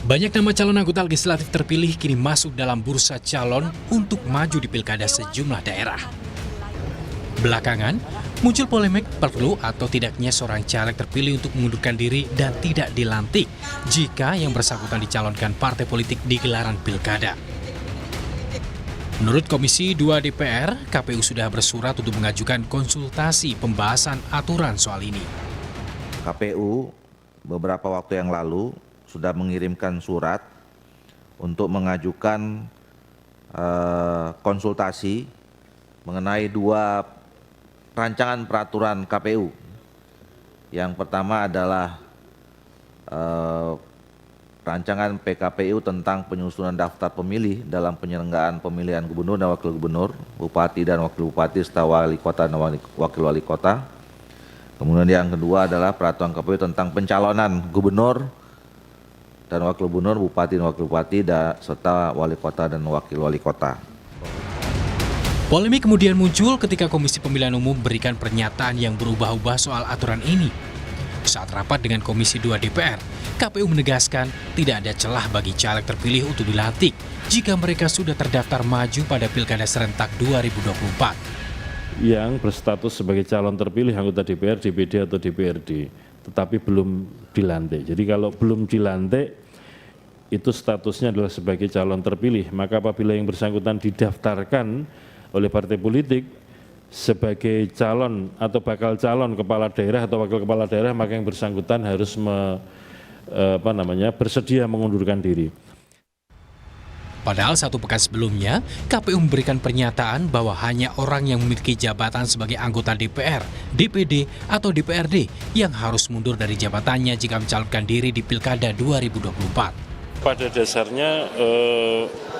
Banyak nama calon anggota legislatif terpilih kini masuk dalam bursa calon untuk maju di pilkada sejumlah daerah. Belakangan, muncul polemik perlu atau tidaknya seorang caleg terpilih untuk mengundurkan diri dan tidak dilantik jika yang bersangkutan dicalonkan partai politik di gelaran pilkada. Menurut Komisi 2 DPR, KPU sudah bersurat untuk mengajukan konsultasi pembahasan aturan soal ini. KPU beberapa waktu yang lalu sudah mengirimkan surat untuk mengajukan konsultasi mengenai dua rancangan peraturan KPU. Yang pertama adalah rancangan PKPU tentang penyusunan daftar pemilih dalam penyelenggaraan pemilihan gubernur dan wakil gubernur, bupati dan wakil bupati, serta wali kota dan wakil wali kota. Kemudian yang kedua adalah peraturan KPU tentang pencalonan gubernur dan wakil gubernur, bupati dan wakil bupati, serta wali kota dan wakil wali kota. Polemik kemudian muncul ketika Komisi Pemilihan Umum berikan pernyataan yang berubah-ubah soal aturan ini. Saat rapat dengan Komisi 2 DPR, KPU menegaskan tidak ada celah bagi caleg terpilih untuk dilantik jika mereka sudah terdaftar maju pada Pilkada Serentak 2024. Yang berstatus sebagai calon terpilih anggota DPR, DPD atau DPRD, tetapi belum dilantik. Jadi kalau belum dilantik, itu statusnya adalah sebagai calon terpilih. Maka apabila yang bersangkutan didaftarkan oleh partai politik sebagai calon atau bakal calon kepala daerah atau wakil kepala daerah, maka yang bersangkutan harus bersedia mengundurkan diri. Padahal 1 pekan sebelumnya, KPU memberikan pernyataan bahwa hanya orang yang memiliki jabatan sebagai anggota DPR, DPD, atau DPRD yang harus mundur dari jabatannya jika mencalonkan diri di Pilkada 2024. Pada dasarnya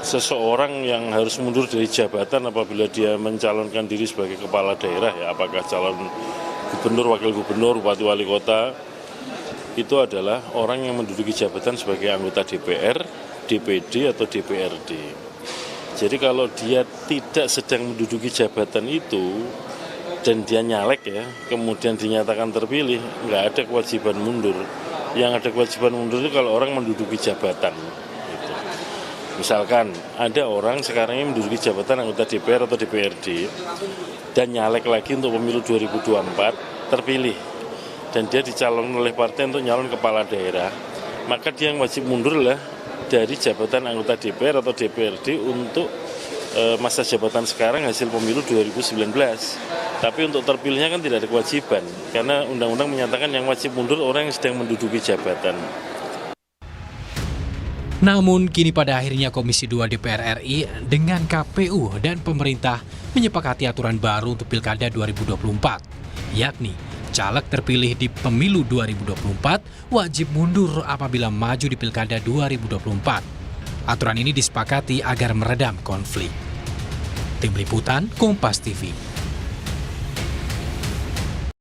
seseorang yang harus mundur dari jabatan apabila dia mencalonkan diri sebagai kepala daerah, ya apakah calon gubernur, wakil gubernur, bupati, wali kota, itu adalah orang yang menduduki jabatan sebagai anggota DPR, DPD atau DPRD. Jadi kalau dia tidak sedang menduduki jabatan itu dan dia nyalek ya, kemudian dinyatakan terpilih, nggak ada kewajiban mundur. Yang ada kewajiban mundur itu kalau orang menduduki jabatan. Gitu. Misalkan ada orang sekarang ini menduduki jabatan anggota DPR atau DPRD dan nyalek lagi untuk pemilu 2024 terpilih dan dia dicalonkan oleh partai untuk nyalon kepala daerah, maka dia yang wajib mundur lah dari jabatan anggota DPR atau DPRD untuk masa jabatan sekarang hasil pemilu 2019. Tapi untuk terpilihnya kan tidak ada kewajiban, karena undang-undang menyatakan yang wajib mundur orang yang sedang menduduki jabatan. Namun kini pada akhirnya Komisi 2 DPR RI dengan KPU dan pemerintah menyepakati aturan baru untuk Pilkada 2024, yakni caleg terpilih di pemilu 2024 wajib mundur apabila maju di Pilkada 2024. Aturan ini disepakati agar meredam konflik. Tim Liputan Kompas TV.